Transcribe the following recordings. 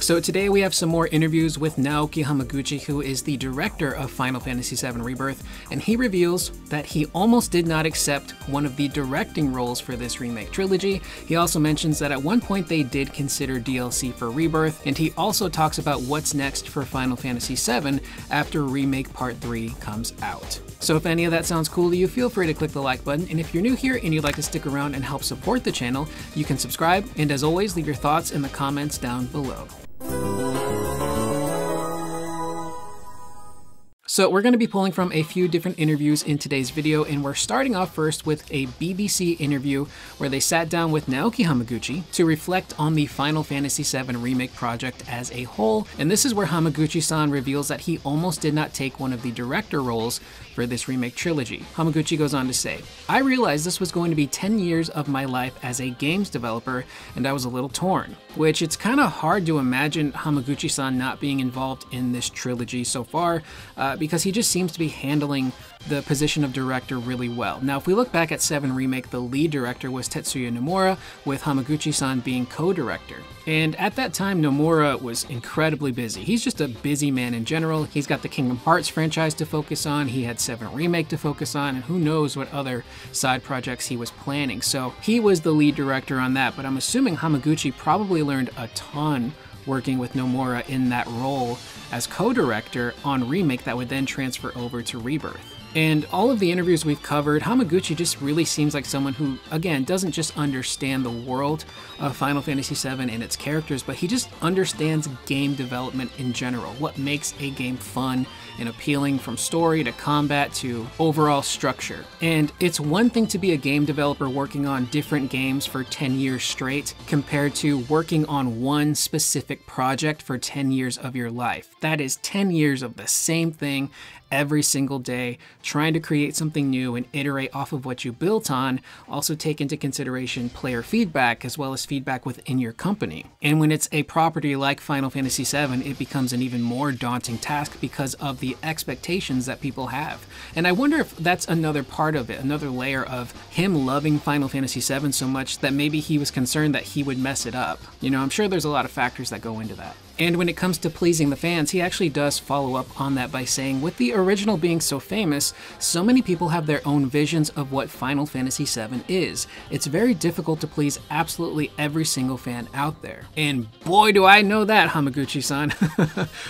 So today we have some more interviews with Naoki Hamaguchi, who is the director of Final Fantasy VII Rebirth, and he reveals that he almost did not accept one of the directing roles for this remake trilogy. He also mentions that at one point they did consider DLC for Rebirth, and he also talks about what's next for Final Fantasy VII after Remake Part 3 comes out. So if any of that sounds cool to you, feel free to click the like button, and if you're new here and you'd like to stick around and help support the channel, you can subscribe, and as always, leave your thoughts in the comments down below. So we're going to be pulling from a few different interviews in today's video, and we're starting off first with a BBC interview where they sat down with Naoki Hamaguchi to reflect on the Final Fantasy VII Remake project as a whole, and this is where Hamaguchi-san reveals that he almost did not take one of the director roles for this remake trilogy. Hamaguchi goes on to say, "I realized this was going to be 10 years of my life as a games developer, and I was a little torn," which it's kind of hard to imagine Hamaguchi-san not being involved in this trilogy so far, because he just seems to be handling the position of director really well. Now, if we look back at 7 Remake, the lead director was Tetsuya Nomura, with Hamaguchi-san being co-director. And at that time, Nomura was incredibly busy. He's just a busy man in general. He's got the Kingdom Hearts franchise to focus on, he had 7 Remake to focus on, and who knows what other side projects he was planning. So he was the lead director on that, but I'm assuming Hamaguchi probably learned a ton working with Nomura in that role as co-director on Remake that would then transfer over to Rebirth. And all of the interviews we've covered, Hamaguchi just really seems like someone who, again, doesn't just understand the world of Final Fantasy VII and its characters, but he just understands game development in general, what makes a game fun and appealing, from story to combat to overall structure. And it's one thing to be a game developer working on different games for 10 years straight compared to working on one specific project for 10 years of your life. That is 10 years of the same thing every single day, trying to create something new and iterate off of what you built on. Also take into consideration player feedback as well as feedback within your company. And when it's a property like Final Fantasy VII, it becomes an even more daunting task because of the expectations that people have. And I wonder if that's another part of it, another layer of him loving Final Fantasy VII so much that maybe he was concerned that he would mess it up. You know, I'm sure there's a lot of factors that go into that. And when it comes to pleasing the fans, he actually does follow up on that by saying, with the original being so famous, so many people have their own visions of what Final Fantasy VII is. It's very difficult to please absolutely every single fan out there. And boy, do I know that, Hamaguchi-san.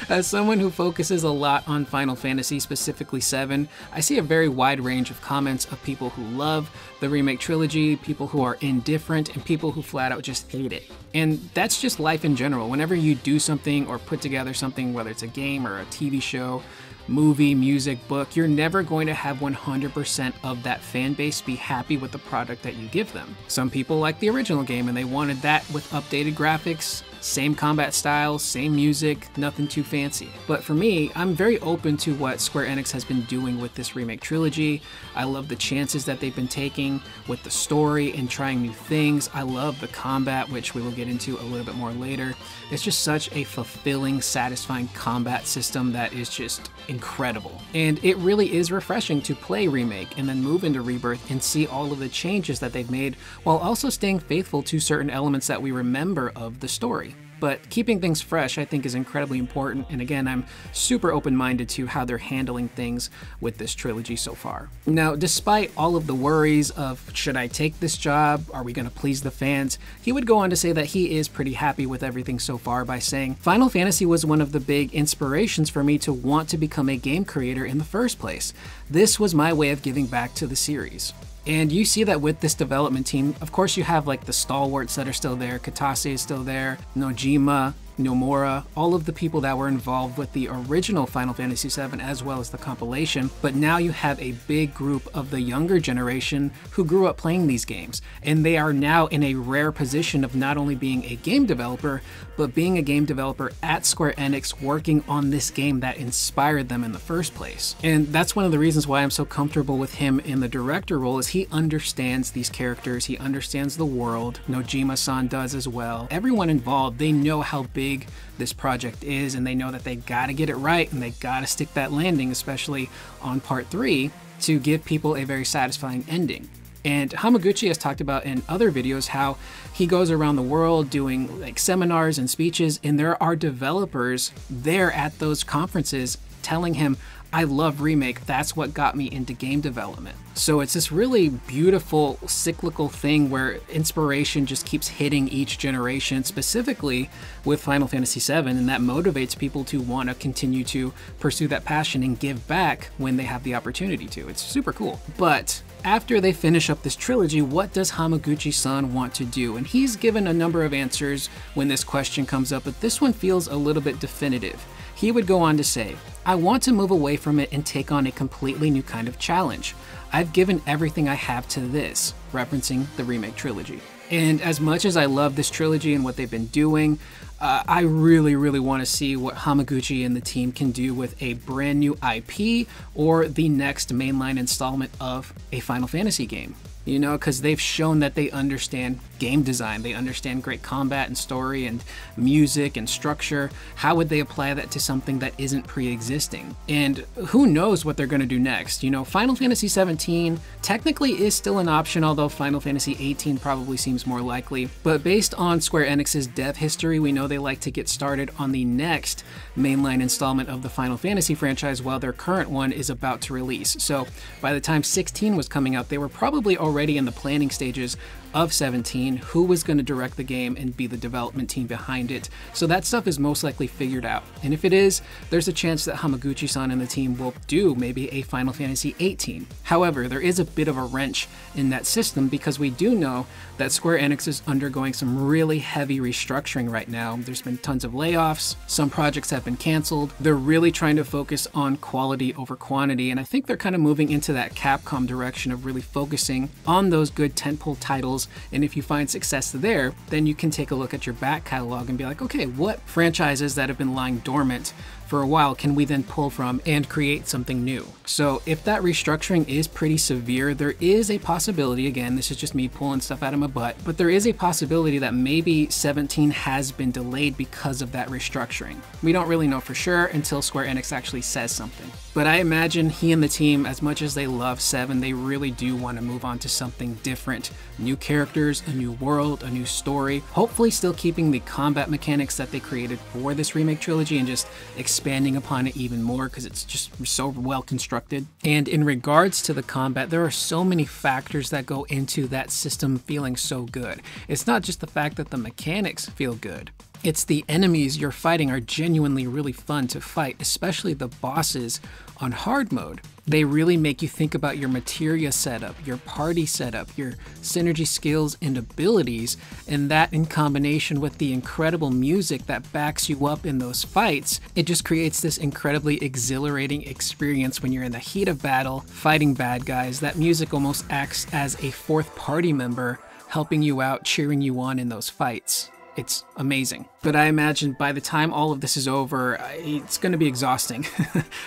As someone who focuses a lot on Final Fantasy, specifically 7, I see a very wide range of comments of people who love the Remake Trilogy, people who are indifferent, and people who flat out just hate it. And that's just life in general. Whenever you do something or put together something, whether it's a game or a TV show, movie, music, book, you're never going to have 100% of that fan base be happy with the product that you give them. Some people like the original game and they wanted that with updated graphics, same combat style, same music, nothing too fancy. But for me, I'm very open to what Square Enix has been doing with this Remake Trilogy. I love the chances that they've been taking with the story and trying new things. I love the combat, which we will get into a little bit more later. It's just such a fulfilling, satisfying combat system that is just incredible. And it really is refreshing to play Remake and then move into Rebirth and see all of the changes that they've made while also staying faithful to certain elements that we remember of the story. But keeping things fresh, I think, is incredibly important, and again, I'm super open-minded to how they're handling things with this trilogy so far. Now, despite all of the worries of, should I take this job? Are we going to please the fans? He would go on to say that he is pretty happy with everything so far by saying, "Final Fantasy was one of the big inspirations for me to want to become a game creator in the first place. This was my way of giving back to the series." And you see that with this development team. Of course, you have like the stalwarts that are still there. Katase is still there, Nojima, Nomura, all of the people that were involved with the original Final Fantasy VII as well as the compilation, but now you have a big group of the younger generation who grew up playing these games, and they are now in a rare position of not only being a game developer, but being a game developer at Square Enix working on this game that inspired them in the first place. And that's one of the reasons why I'm so comfortable with him in the director role, is he understands these characters, he understands the world. Nojima-san does as well. Everyone involved, they know how big this project is, and they know that they gotta get it right and they gotta stick that landing, especially on part 3, to give people a very satisfying ending. And Hamaguchi has talked about in other videos how he goes around the world doing like seminars and speeches, and there are developers there at those conferences telling him, I love Remake, that's what got me into game development. So it's this really beautiful cyclical thing where inspiration just keeps hitting each generation, specifically with Final Fantasy VII, and that motivates people to want to continue to pursue that passion and give back when they have the opportunity to. It's super cool. But after they finish up this trilogy, what does Hamaguchi-san want to do? And he's given a number of answers when this question comes up, but this one feels a little bit definitive. He would go on to say, I want to move away from it and take on a completely new kind of challenge. I've given everything I have to this, referencing the Remake Trilogy. And as much as I love this trilogy and what they've been doing, I really want to see what Hamaguchi and the team can do with a brand new IP or the next mainline installment of a Final Fantasy game. You know, because they've shown that they understand game design, they understand great combat and story and music and structure. How would they apply that to something that isn't pre-existing? And who knows what they're going to do next? You know, Final Fantasy XVII technically is still an option, although Final Fantasy XVIII probably seems more likely. But based on Square Enix's dev history, we know they like to get started on the next mainline installment of the Final Fantasy franchise while their current one is about to release. So by the time 16 was coming out, they were probably already in the planning stages of 17, who was going to direct the game and be the development team behind it. So that stuff is most likely figured out. And if it is, there's a chance that Hamaguchi-san and the team will do maybe a Final Fantasy XVIII. However, there is a bit of a wrench in that system because we do know that Square Enix is undergoing some really heavy restructuring right now. There's been tons of layoffs, some projects have been canceled. They're really trying to focus on quality over quantity, and I think they're kind of moving into that Capcom direction of really focusing on those good tentpole titles. And if you find success there, then you can take a look at your back catalog and be like, okay, what franchises that have been lying dormant for a while can we then pull from and create something new? So if that restructuring is pretty severe, there is a possibility, again, this is just me pulling stuff out of my butt, but there is a possibility that maybe 17 has been delayed because of that restructuring. We don't really know for sure until Square Enix actually says something. But I imagine he and the team, as much as they love 7, they really do want to move on to something different. New characters, a new world, a new story, hopefully still keeping the combat mechanics that they created for this Remake Trilogy and just expanding upon it even more because it's just so well constructed. And in regards to the combat, there are so many factors that go into that system feeling so good. It's not just the fact that the mechanics feel good. It's the enemies you're fighting are genuinely really fun to fight, especially the bosses on hard mode. They really make you think about your materia setup, your party setup, your synergy skills and abilities, and that in combination with the incredible music that backs you up in those fights, it just creates this incredibly exhilarating experience when you're in the heat of battle, fighting bad guys. That music almost acts as a fourth party member, helping you out, cheering you on in those fights. It's amazing. But I imagine by the time all of this is over, it's going to be exhausting.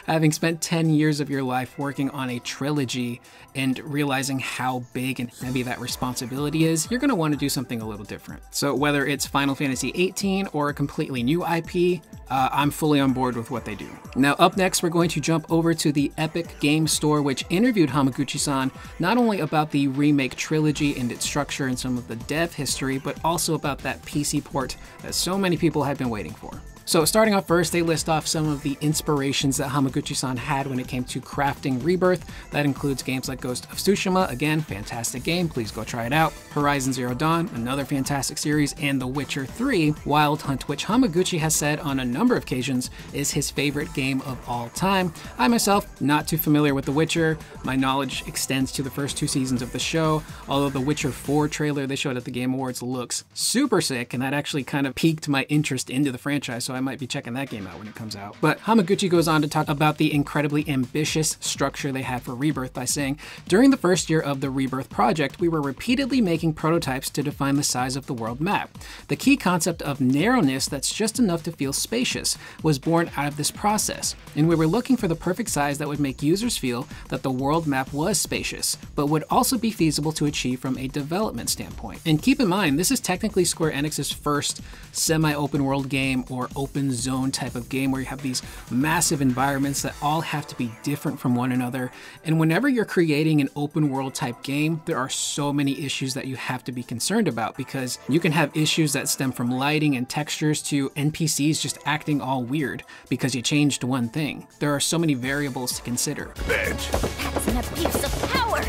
Having spent 10 years of your life working on a trilogy and realizing how big and heavy that responsibility is, you're going to want to do something a little different. So whether it's Final Fantasy XVIII or a completely new IP, I'm fully on board with what they do. Now up next, we're going to jump over to the Epic Games Store, which interviewed Hamaguchi-san not only about the Remake Trilogy and its structure and some of the dev history, but also about that PC port that so many people had been waiting for. So starting off first, they list off some of the inspirations that Hamaguchi-san had when it came to crafting Rebirth. That includes games like Ghost of Tsushima, again, fantastic game, please go try it out. Horizon Zero Dawn, another fantastic series, and The Witcher 3, Wild Hunt, which Hamaguchi has said on a number of occasions is his favorite game of all time. I myself, not too familiar with The Witcher. My knowledge extends to the first 2 seasons of the show, although the Witcher 4 trailer they showed at the Game Awards looks super sick, and that actually kind of piqued my interest into the franchise, so I might be checking that game out when it comes out. But Hamaguchi goes on to talk about the incredibly ambitious structure they had for Rebirth by saying, during the first year of the Rebirth project, we were repeatedly making prototypes to define the size of the world map. The key concept of narrowness that's just enough to feel spacious was born out of this process, and we were looking for the perfect size that would make users feel that the world map was spacious, but would also be feasible to achieve from a development standpoint. And keep in mind, this is technically Square Enix's first semi-open world game or open zone type of game where you have these massive environments that all have to be different from one another. And whenever you're creating an open world type game, there are so many issues that you have to be concerned about, because you can have issues that stem from lighting and textures to NPCs just acting all weird because you changed one thing. There are so many variables to consider. That's an abuse of power!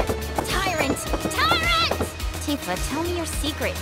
Tyrant! Tyrant! Tifa, tell me your secret.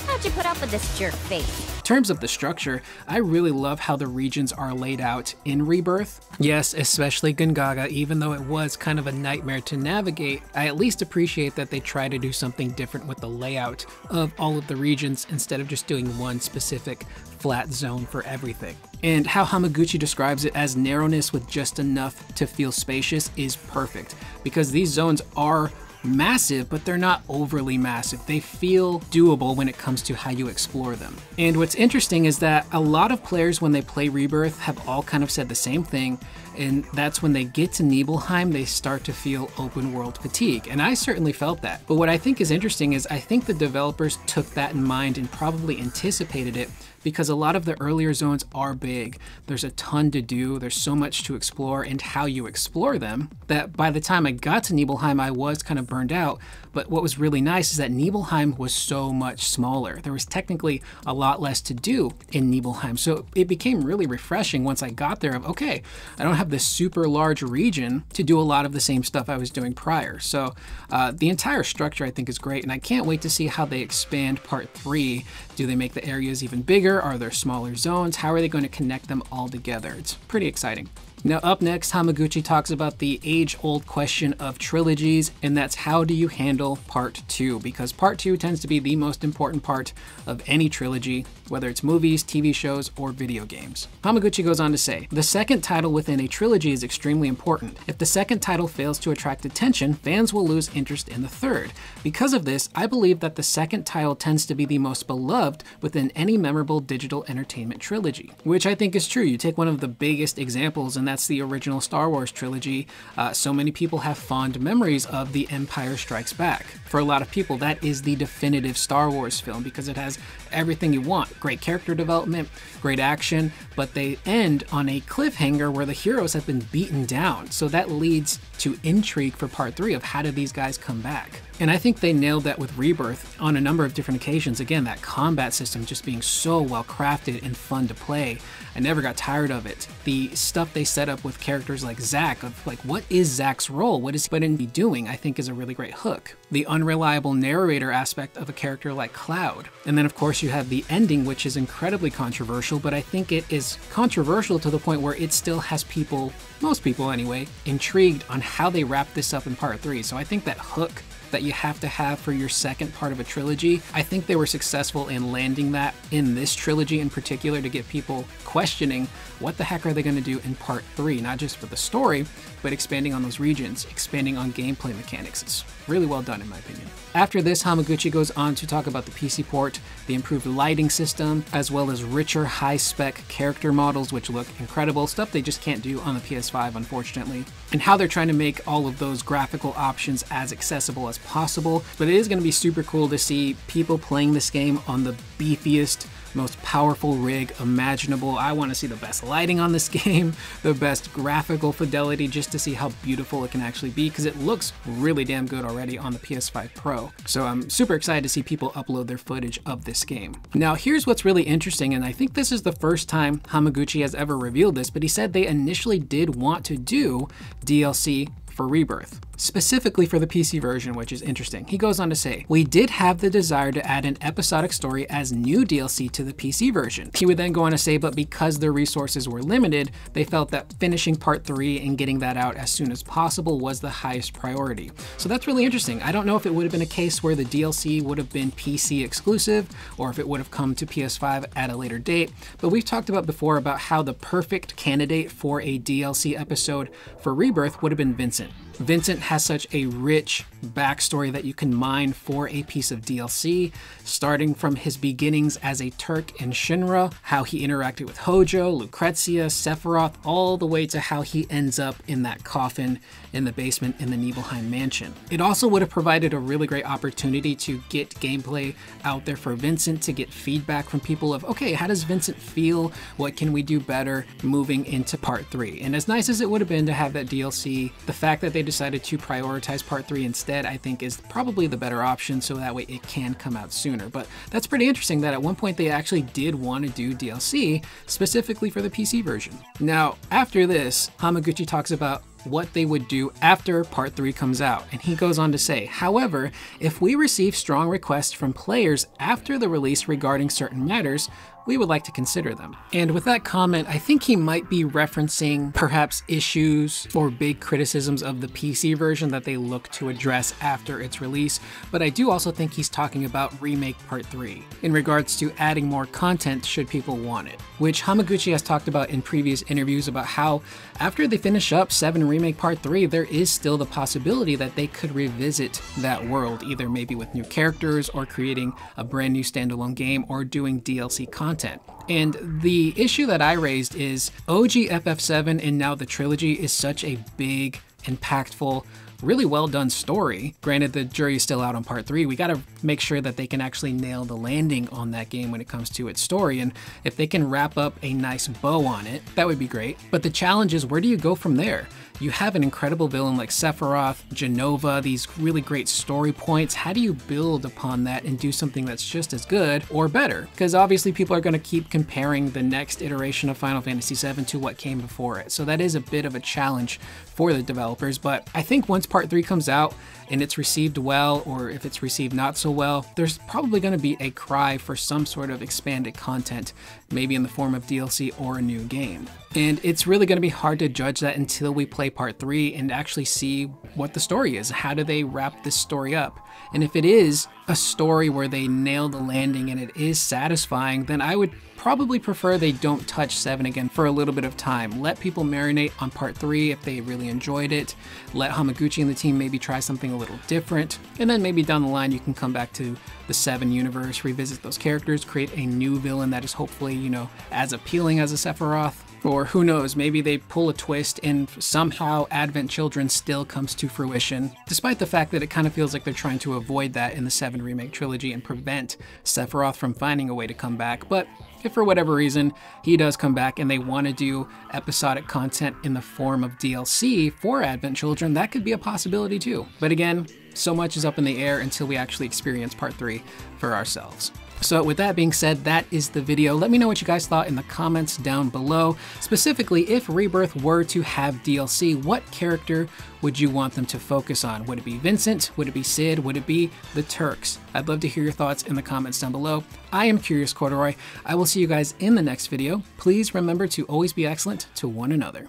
How'd you put up with this jerk face? In terms of the structure, I really love how the regions are laid out in Rebirth. Yes, especially Gungaga, even though it was kind of a nightmare to navigate, I at least appreciate that they try to do something different with the layout of all of the regions instead of just doing one specific flat zone for everything. And how Hamaguchi describes it as narrowness with just enough to feel spacious is perfect, because these zones are massive, but they're not overly massive. They feel doable when it comes to how you explore them. And what's interesting is that a lot of players, when they play Rebirth, have all kind of said the same thing, and that's when they get to Nibelheim, they start to feel open world fatigue. And I certainly felt that. But what I think is interesting is I think the developers took that in mind and probably anticipated it, because a lot of the earlier zones are big. There's a ton to do, there's so much to explore, and how you explore them, that by the time I got to Nibelheim, I was kind of burned out. But what was really nice is that Nibelheim was so much smaller. There was technically a lot less to do in Nibelheim. So it became really refreshing once I got there of, okay, I don't have this super large region to do a lot of the same stuff I was doing prior. So the entire structure I think is great, and I can't wait to see how they expand part 3. Do they make the areas even bigger? Are there smaller zones? How are they going to connect them all together? It's pretty exciting. Now up next, Hamaguchi talks about the age-old question of trilogies, and that's how do you handle part 2? Because part 2 tends to be the most important part of any trilogy, whether it's movies, TV shows, or video games. Hamaguchi goes on to say, the second title within a trilogy is extremely important. If the second title fails to attract attention, fans will lose interest in the third. Because of this, I believe that the second title tends to be the most beloved within any memorable digital entertainment trilogy, which I think is true. You take one of the biggest examples, and that's the original Star Wars trilogy. So many people have fond memories of The Empire Strikes Back. For a lot of people, that is the definitive Star Wars film because it has everything you want. Great character development, great action, but they end on a cliffhanger where the heroes have been beaten down. So that leads to intrigue for part 3 of how do these guys come back. And I think they nailed that with Rebirth on a number of different occasions. Again, that combat system just being so well crafted and fun to play. I never got tired of it. The stuff they set up with characters like Zack, of like, what is Zack's role? What is he going to be doing? I think is a really great hook. The unreliable narrator aspect of a character like Cloud. And then of course you have the ending, which is incredibly controversial, but I think it is controversial to the point where it still has people, most people anyway, intrigued on how they wrap this up in part 3. So I think that hook that you have to have for your second part of a trilogy, I think they were successful in landing that in this trilogy in particular to get people questioning what the heck are they going to do in part 3, not just for the story, but expanding on those regions, expanding on gameplay mechanics. It's really well done in my opinion. After this, Hamaguchi goes on to talk about the PC port, the improved lighting system, as well as richer high-spec character models which look incredible, stuff they just can't do on the PS5 unfortunately, and how they're trying to make all of those graphical options as accessible as possible. But it is going to be super cool to see people playing this game on the beefiest, most powerful rig imaginable. I want to see the best lighting on this game, the best graphical fidelity, just to see how beautiful it can actually be, because it looks really damn good already on the PS5 Pro. So I'm super excited to see people upload their footage of this game. Now here's what's really interesting, and I think this is the first time Hamaguchi has ever revealed this, but he said they initially did want to do DLC for Rebirth, specifically for the PC version, which is interesting. He goes on to say, we did have the desire to add an episodic story as new DLC to the PC version. He would then go on to say, but because their resources were limited, they felt that finishing part 3 and getting that out as soon as possible was the highest priority. So that's really interesting. I don't know if it would have been a case where the DLC would have been PC exclusive or if it would have come to PS5 at a later date, but we've talked about before about how the perfect candidate for a DLC episode for Rebirth would have been Vincent. Vincent has such a rich backstory that you can mine for a piece of DLC, starting from his beginnings as a Turk in Shinra, how he interacted with Hojo, Lucrezia, Sephiroth, all the way to how he ends up in that coffin in the basement in the Nibelheim mansion. It also would have provided a really great opportunity to get gameplay out there for Vincent, to get feedback from people of, okay, how does Vincent feel? What can we do better moving into part 3? And as nice as it would have been to have that DLC, the fact that they decided to prioritize part 3 instead, I think is probably the better option, so that way it can come out sooner. But that's pretty interesting that at one point they actually did want to do DLC specifically for the PC version. Now, after this, Hamaguchi talks about what they would do after part 3 comes out, and he goes on to say, however, if we receive strong requests from players after the release regarding certain matters, we would like to consider them. And with that comment, I think he might be referencing perhaps issues or big criticisms of the PC version that they look to address after its release, but I do also think he's talking about Remake Part 3 in regards to adding more content should people want it, which Hamaguchi has talked about in previous interviews about how after they finish up 7 Remake Part 3, there is still the possibility that they could revisit that world, either maybe with new characters or creating a brand new standalone game or doing DLC content. And the issue that I raised is OG FF7 and now the trilogy is such a big, impactful, really well done story. Granted, the jury is still out on part 3. We got to make sure that they can actually nail the landing on that game when it comes to its story. And if they can wrap up a nice bow on it, that would be great. But the challenge is, where do you go from there? You have an incredible villain like Sephiroth, Genova, these really great story points. How do you build upon that and do something that's just as good or better? Because obviously people are going to keep comparing the next iteration of Final Fantasy VII to what came before it. So that is a bit of a challenge for the developers. But I think once part 3 comes out and it's received well, or if it's received not so well, there's probably going to be a cry for some sort of expanded content, maybe in the form of DLC or a new game. And it's really going to be hard to judge that until we play part 3 and actually see what the story is. How do they wrap this story up? And if it is a story where they nail the landing and it is satisfying, then I would probably prefer they don't touch 7 again for a little bit of time. Let people marinate on part 3 if they really enjoyed it. Let Hamaguchi and the team maybe try something a little different. And then maybe down the line you can come back to the 7 universe, revisit those characters, create a new villain that is hopefully, you know, as appealing as a Sephiroth. Or who knows, maybe they pull a twist and somehow Advent Children still comes to fruition, despite the fact that it kind of feels like they're trying to avoid that in the 7 Remake Trilogy and prevent Sephiroth from finding a way to come back. But if for whatever reason he does come back and they want to do episodic content in the form of DLC for Advent Children, that could be a possibility too. But again, so much is up in the air until we actually experience part 3 for ourselves. So with that being said, that is the video. Let me know what you guys thought in the comments down below. Specifically, if Rebirth were to have DLC, what character would you want them to focus on? Would it be Vincent? Would it be Sid? Would it be the Turks? I'd love to hear your thoughts in the comments down below. I am Curious Corduroy. I will see you guys in the next video. Please remember to always be excellent to one another.